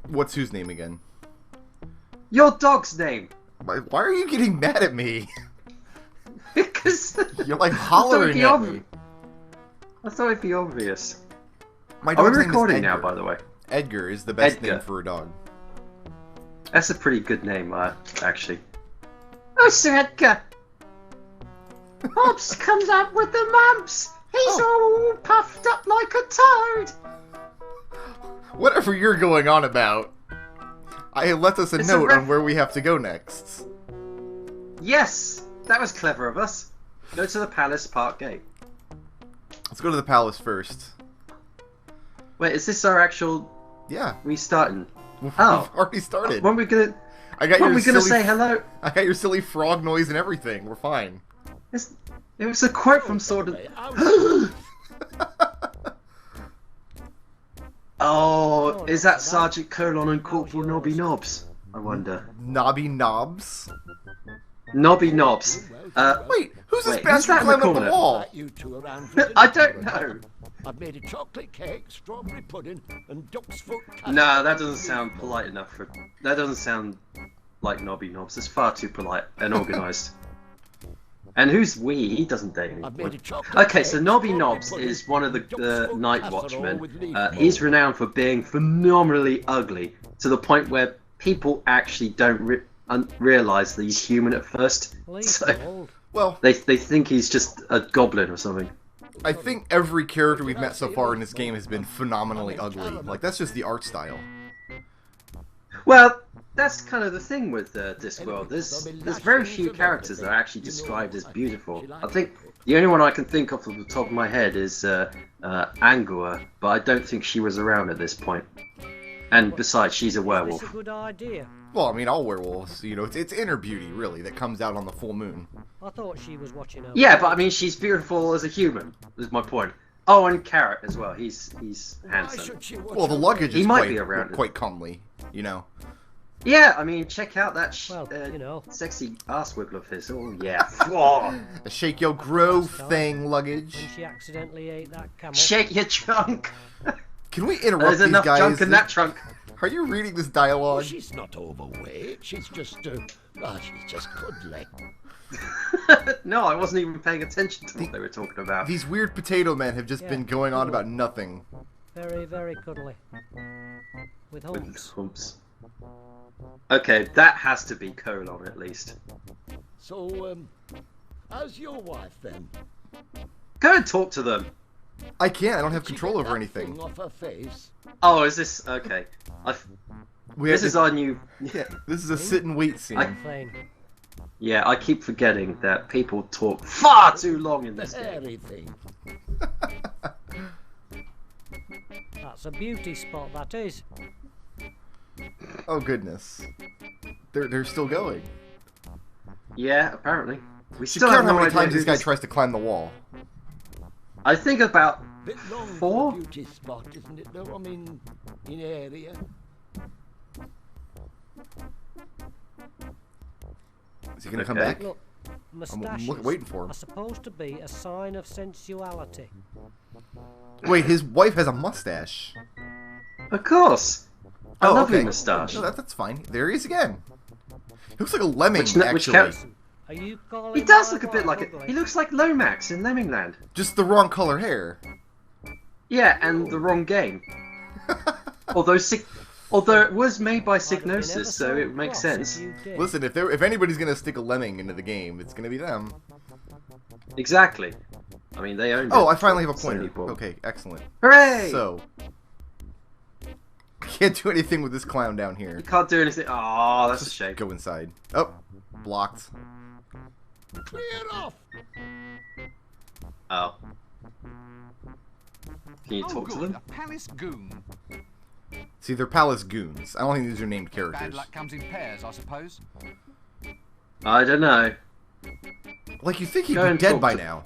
What's whose name again? Your dog's name. Why are you getting mad at me? Because You're like hollering at me. I thought it'd be obvious. My Are we dog's name is recording now, Edgar. by the way? Edgar is the best Edgar. name for a dog. That's a pretty good name, actually. Oh, Sir Edgar. Hobbs comes up with the mumps. He's all puffed up like a toad. Whatever you're going on about. I left us a note on where we have to go next. Yes, that was clever of us. Go to the palace park gate. Let's go to the palace first. Wait, is this our actual? Yeah. Restarting. We've Oh, already started. When are we gonna? I got when your are we gonna silly, say hello? I got your silly frog noise and everything. We're fine. It was a quote from Sword of... Oh, is that Sergeant Colon and Corporal Nobby Knobs? I wonder. Nobby Knobs? Nobby Knobs. Wait, who's this bastard climbing up the wall? I don't know. I've made a chocolate cake, strawberry pudding, and duck's foot. No, that doesn't sound polite enough for. That doesn't sound like Nobby Knobs. It's far too polite and organised. And who's we? He doesn't date anyone. Okay, so Nobby Knobs is one of the night watchmen. He's renowned for being phenomenally ugly, to the point where people actually don't realise that he's human at first. So, well, they think he's just a goblin or something. I think every character we've met so far in this game has been phenomenally ugly. Like, that's just the art style. Well, that's kind of the thing with Discworld. There's very few characters that are actually described as beautiful. I think the only one I can think of the top of my head is Angua, but I don't think she was around at this point. And besides, she's a werewolf. That's a good idea. Well, I mean, all werewolves, you know, it's inner beauty, really, that comes out on the full moon. I thought she was watching over. Yeah, but I mean, she's beautiful as a human, is my point. Oh, and Carrot as well. He's handsome. Well, the luggage is quite quite comely, you know. Yeah, I mean, check out that you know, sexy ass wiggle of his. Oh, yeah. A shake your grove thing luggage. When she accidentally ate that camel. Shake your trunk. Can we interrupt There's these enough guys? junk in that trunk. Are you reading this dialogue? Well, she's not overweight. She's just, she's just cuddly. No, I wasn't even paying attention to what they were talking about. These weird potato men have just been going on about nothing. Very, very cuddly. With humps. Okay, that has to be Colon at least. So, how's your wife then? Go and talk to them. I can't. I don't have control over anything. Off her face? Oh, is this okay? This is our new. Yeah, this is a sit and wait scene. Yeah, I keep forgetting that people talk far too long in this game. Everything. That's a beauty spot, that is. Oh goodness, they're still going. Yeah, apparently. We You still count have how no many idea times who this guy tries to climb the wall. I think about Bit long 4. for a beauty spot, isn't it? Though I mean, in area. Is he gonna come back? Look, moustaches waiting for him. are supposed to be a sign of sensuality. Wait, his wife has a mustache. Of course. A lovely moustache. No, that's fine. There he is again. He looks like a lemming, Which actually. counts. Are you calling He does my look a bit wife like it. ugly? He looks like Lomax in Lemmingland. Just the wrong color hair. Yeah, and the wrong game. Although it was made by I'd have been ever Psygnosis, so it makes cross if sense. you did. Listen, if anybody's gonna stick a lemming into the game, it's gonna be them. Exactly. I mean, they owned it. Oh, I finally have a Sony pointer. bought. Okay, excellent. Hooray! So, I can't do anything with this clown down here. You can't do anything. Oh, that's a Just shame. go inside. Oh, blocked. Clear off! Oh. Can you talk to them? A palace goon. See, they're palace goons. I don't think these are named Bad characters. luck comes in pairs, I suppose. I don't know. Like, you think he'd Go be and dead talk by to- now.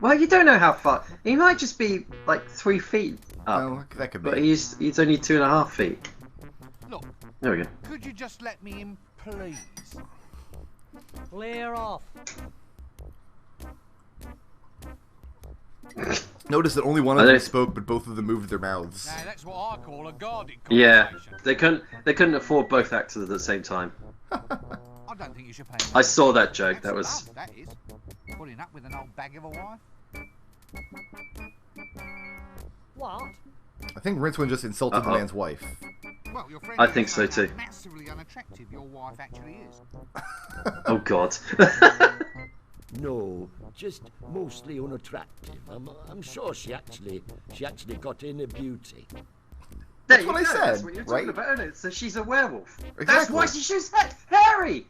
Well, you don't know how far. He might just be like 3 feet up, Well, that could be. but he's only 2.5 feet. Look, There we go. could you just let me in, please? Clear off. Notice that only one of them spoke, but both of them moved their mouths. Now that's what I call a guarded Yeah, conversation. they couldn't afford both actors at the same time. I don't think you should pay. I saw that joke. That's That was. love, that is. Putting up with an old bag of a wife. What? I think Rincewind just insulted the man's wife. Well, your friend I think so too. how massively unattractive your wife actually is. Oh God. No, just mostly unattractive. I'm sure she actually got in a beauty. That's what I said, That's what you're talking right? about, isn't it? So she's a werewolf. Exactly. That's why she shoots Harry.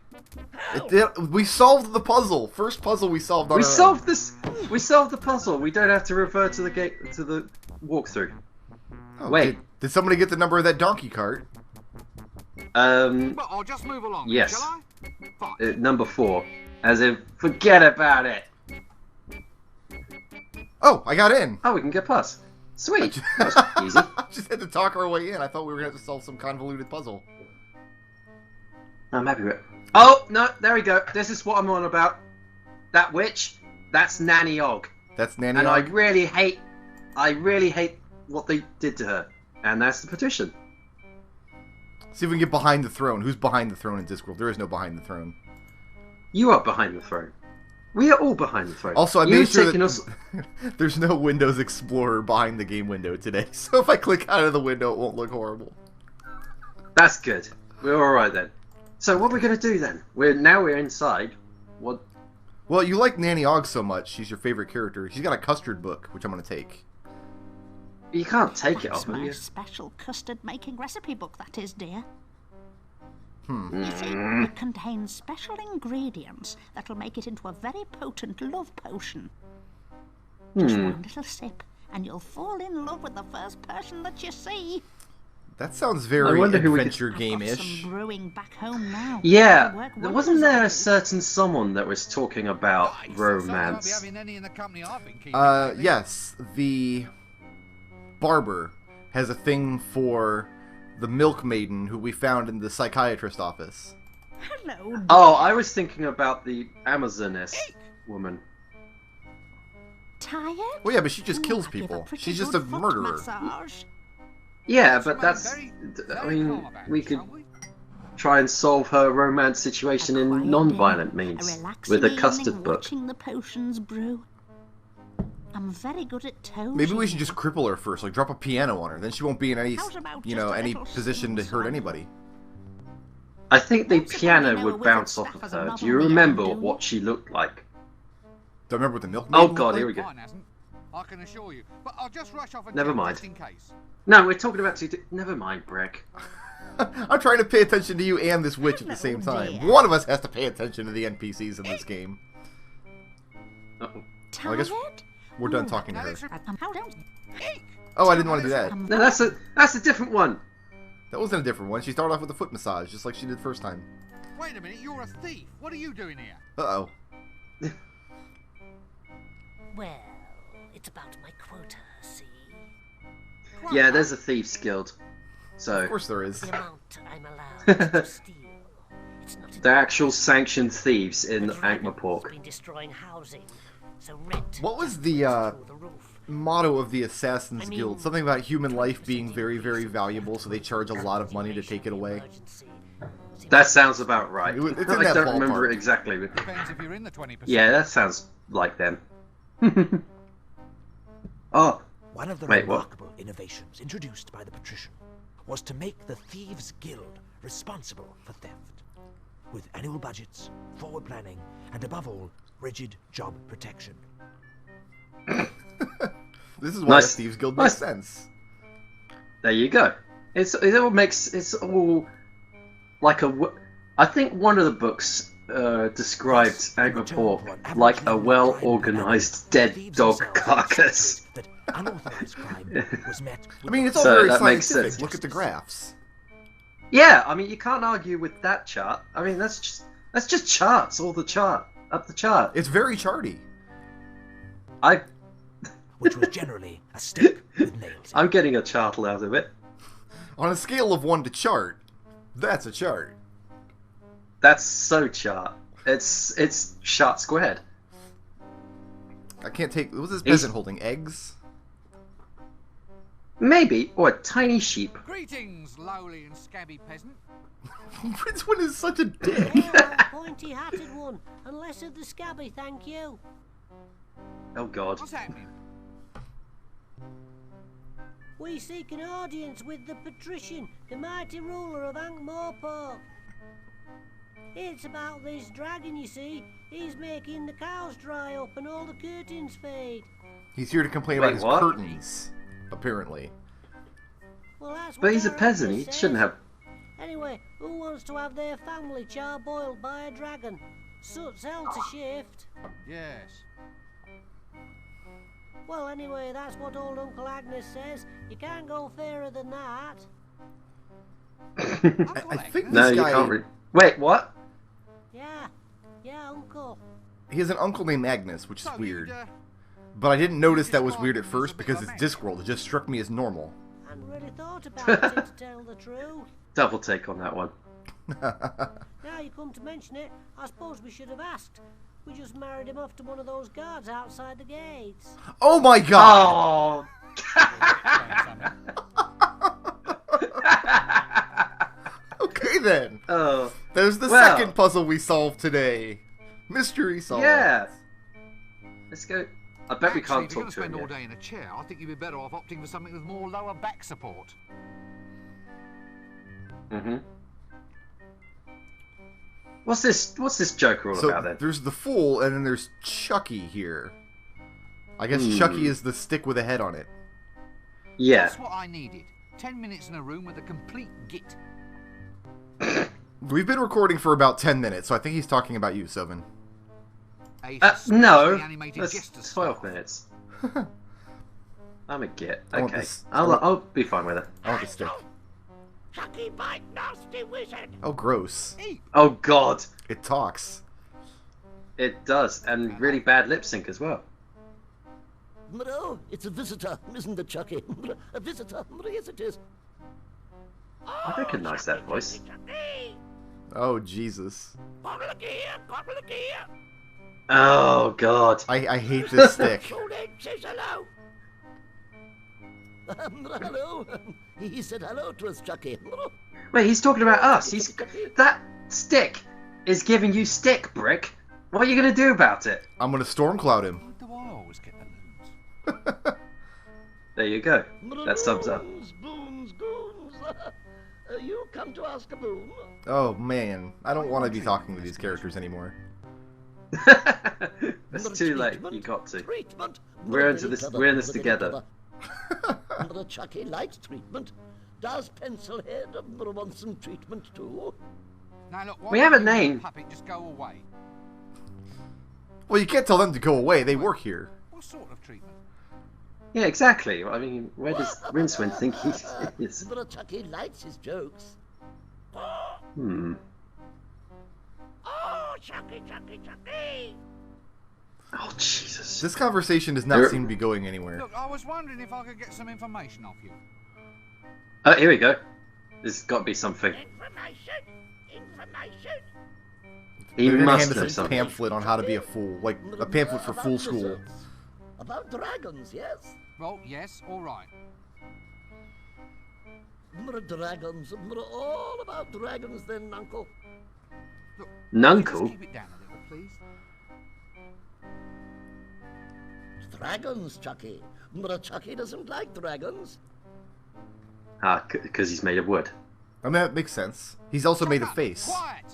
We solved the puzzle. First puzzle we solved on We our solved this. We solved the puzzle. We don't have to refer to the gate to the walkthrough. own. Wait. Did somebody get the number of that donkey cart? Well, I'll just move along. Yes. Shall I? Fine. Number 4. As in, forget about it. Oh, I got in. Oh, we can get past. Sweet. That was easy. Just had to talk our way in. I thought we were going to have to solve some convoluted puzzle. I'm happy with it. Oh, no, there we go. This is what I'm on about. That witch, that's Nanny Og. That's Nanny And Og? I really hate what they did to her. And that's the petition. See if we can get behind the throne. Who's behind the throne in Discworld? There is no behind the throne. You are behind the throne. We are all behind the throne. Also, I You've made sure taken that us... there's no Windows Explorer behind the game window today. So if I click out of the window, it won't look horrible. That's good. We're alright then. So what are we going to do then? We're inside. What? Well, you like Nanny Og so much. She's your favorite character. She's got a custard book, which I'm going to take. You can't take it That's off of my you. special custard making recipe book, that is, dear. Hmm. You see, it contains special ingredients that'll make it into a very potent love potion. Just one little sip, and you'll fall in love with the first person that you see. That sounds I very wonder who we could- adventure I've got game-ish. some brewing back home now. Yeah, It'll work wasn't wonders there on a you. certain someone that was talking about Nice. So I won't be romance? having any in the company I've been keeping. Yes, the barber has a thing for the milk maiden who we found in the psychiatrist office. Hello, dear. Oh, I was thinking about the Amazoness woman. Tired? Well, yeah, but she just Ooh, kills I give people. pretty She's just good a foot murderer. massage. Yeah, Let's but remain that's... very, I very mean, calm about we it, could shall we? try and solve her romance situation in quiet non-violent dinner, means. relaxing With a evening custard book. watching the potions brew. I'm very good at toes. Maybe we you should know. just cripple her first, like drop a piano on her. Then she won't be in any, How's about you just know, a any little position to hurt suicide? anybody. I think the Once upon a piano time, would a wizard bounce off staff of as a her. model Do you man, remember do you? what she looked like? Do I remember what the milk Oh maiden god, looked here we like? go. Mine hasn't. I can assure you. But I'll just rush off and Never check mind. just in case. No, we're talking about Never mind, Brick. I'm trying to pay attention to you and this witch at the same Hello, time. dear. One of us has to pay attention to the NPCs in this game. Uh-oh. Well, I Tired? guess we're done Ooh, talking to Now her. let's... How don't... Oh, I didn't want to do that. No, that's a different one. That wasn't a different one. She started off with a foot massage, just like she did the first time. Wait a minute, you're a thief. What are you doing here? Uh-oh. Well, it's about my quota, see? Yeah, there's a thieves guild. Of So course there is. The amount I'm allowed to steal. It's not they're actual sanctioned thieves in The dragon's ankh-morpork. been destroying housing, so rent What was must the, go through the roof. motto of the Assassin's I mean, Guild? Something about human life 20% being very, very increase valuable, so they charge a lot of money to take it away. Emergency. Seems That sounds about right. It's in I that don't remember ballpark. it exactly. But... Depends if you're in the 20%. Yeah, that sounds like them. Oh, One of the Wait, what? remarkable innovations introduced by the patrician was to make the Thieves' Guild responsible for theft, with annual budgets, forward planning, and above all, rigid job protection. This is why Nice. a Thieves Guild makes Nice. sense. there you go. It all makes it's all like I think one of the books described ankh-morpork like a well-organized dead dog carcass. That unauthorized crime was met I mean, it's all So very that makes scientific. sense. Look at the graphs. Yeah, I mean you can't argue with that chart. I mean that's just charts, all the chart up the chart. It's very charty. which was generally a stick with nails in I'm getting a chartle out of it. On a scale of 1 to chart, that's a chart. That's so chart. It's chart squared. I can't take... What was this He's- peasant holding? Eggs? Maybe, or a tiny sheep. Greetings, lowly and scabby peasant. Rincewind is such a dick. Hello, pointy-hatted one, and less of the scabby, thank you. Oh God. What's happening? We seek an audience with the patrician, the mighty ruler of ankh-morpork. It's about this dragon, you see. He's making the cows dry up and all the curtains fade. He's here to complain Wait, about his what? curtains, apparently. Well, that's But what he's a our peasant. actor He says. shouldn't have. Anyway, who wants to have their family char-boiled by a dragon? Soot's hell to shift. Yes. Well, anyway, that's what old Uncle Agnes says. You can't go fairer than that. I think this No, you guy, can't read. Wait, what? Yeah, Uncle. he has an uncle named Agnes, which is So weird. you'd, But I didn't notice that was weird at first because it's Discworld. It just struck me as normal. Hadn't really thought about it, to tell the truth. Double take on that one. Now you come to mention it, I suppose we should have asked. We just married him off to one of those guards outside the gates. Oh my god! Oh. Okay then. Oh. There's the Well. second puzzle we solved today. Mystery solved. Yeah. Let's go. I bet we Actually, can't if you're talk going to to him spend all yet. day in a chair, I think you'd be better off opting for something with more lower back support. Mm-hmm. What's this Joker all So about then? there's the Fool, and then there's Chucky here. I guess Chucky is the stick with a head on it. Yeah. That's what I needed. 10 minutes in a room with a complete git. We've been recording for about 10 minutes, so I think he's talking about you, Sovan. No. suspiciously animated That's jester 12 style. minutes. I'm a git. I want Okay. this- I'll be fine with it. I want the stick. Chucky, bite, nasty wizard! Oh, gross. Oh God. It talks. It does, and really bad lip sync as well. No, it's a visitor, isn't it, Chucky? A visitor, yes it is. I recognise that voice. Chucky! Oh, Jesus. Gobble here, gobble here! Oh God. I hate this stick. Old Ed says hello! Hello. He said hello to us, Chucky. Wait, he's talking about us. That stick is giving you stick, Brick. What are you gonna do about it? I'm gonna storm cloud him. Why do I always get the loons? There you go. That sums up. Boons, goons. You come to ask a boon? Oh, man. I don't want to be talking to these characters anymore. It's too late. You got to. Treatment. We're in this together. Chucky likes treatment. Does Pencilhead want some treatment too? Now look, why We have a don't you and name. the puppet just go away? Well, you can't tell them to go away. They work here. What sort of treatment? Yeah, exactly. I mean, where does Rincewind think he is? Chucky likes his jokes. Hmm. Oh, Chucky, Chucky, Chucky! Oh, Jesus. This conversation does not seem to be going anywhere. Look, I was wondering if I could get some information off you. Oh, here we go. There's got to be something. Information! He They're gonna must hand know us a something. pamphlet on how to be a fool. Like, a pamphlet for fool school. About dragons, yes? Well, yes, all right. Dragons. All about dragons then, Uncle. Look, Nuncle? just keep it down a little, please. Dragons, Chucky. Chucky doesn't like dragons. Ah, because he's made of wood. I mean, that makes sense. He's also made a Shut up, face. Quiet!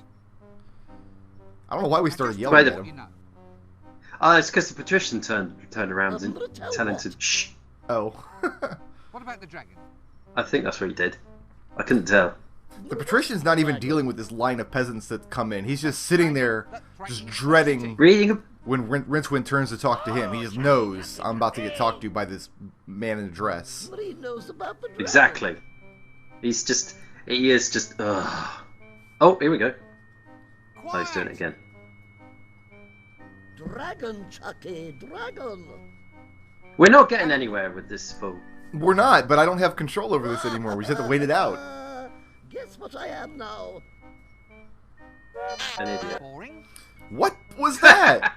I don't know why we started Just yelling Wait at a- you him. know. It's because the patrician turned around and tell him to shh. Oh. What about the dragon? I think that's what he did. I couldn't tell. The patrician's not even dealing with this line of peasants that come in. He's just sitting there, just dreading Reading a... when Rincewind turns to talk to him. He just knows I'm about to get talked to by this man in a dress. He knows about the dragons. Exactly. He is just... Oh, here we go. Quiet! Oh, he's doing it again. Dragon, Chucky, dragon. We're not getting anywhere with this fool. We're not, but I don't have control over this anymore. We just have to wait it out. Guess what I am now? An idiot. Boring? What was that?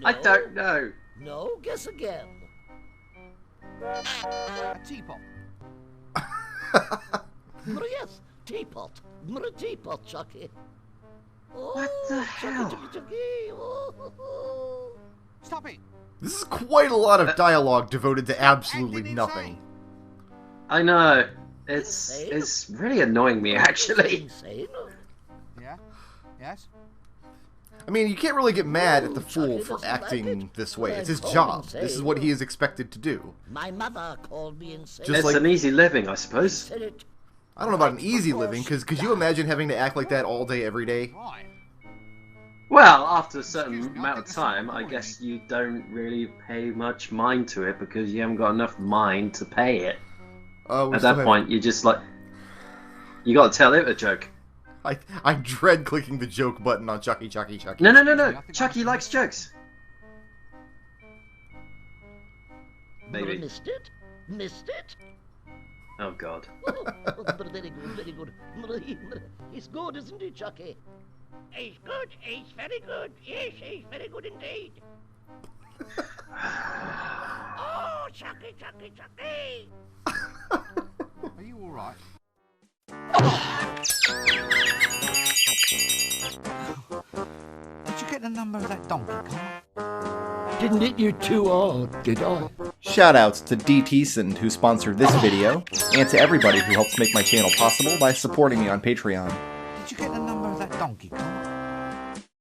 I don't know. No, guess again. A teapot. Yes, teapot. Teapot, Chucky. Oh, What the hell? Chucky, Chucky. Oh. Stop it! This is quite a lot of dialogue devoted to absolutely nothing. I know. It's really annoying me, actually. Insane. Yeah? Yes? I mean, you can't really get mad at the Chucky fool for doesn't like acting it. this way. It's I his called job. insane. This is what he is expected to do. My mother called me insane. Just It's like- an easy living, I suppose. Said it. I don't know about an easy living, because could you imagine having to act like that all day, every day? Right. Well, after a certain amount of time, I guess you don't really pay much mind to it because you haven't got enough mind to pay it. We At still that have- point, you just like... You gotta tell it a joke. I dread clicking the joke button on Chucky Chucky Chucky. No. Chucky likes jokes. Maybe. Missed it? Missed it? Oh, God. Oh, very good, very good. He's good, isn't he, Chucky? He's good, he's very good. Yes, he's very good indeed. Oh, Chucky, Chucky, Chucky! Are you alright? Did you get the number of that donkey car? Didn't hit you too hard, did I? Shoutouts to D. Teeson, who sponsored this video, and to everybody who helps make my channel possible by supporting me on Patreon. Did you get the number of that donkey car?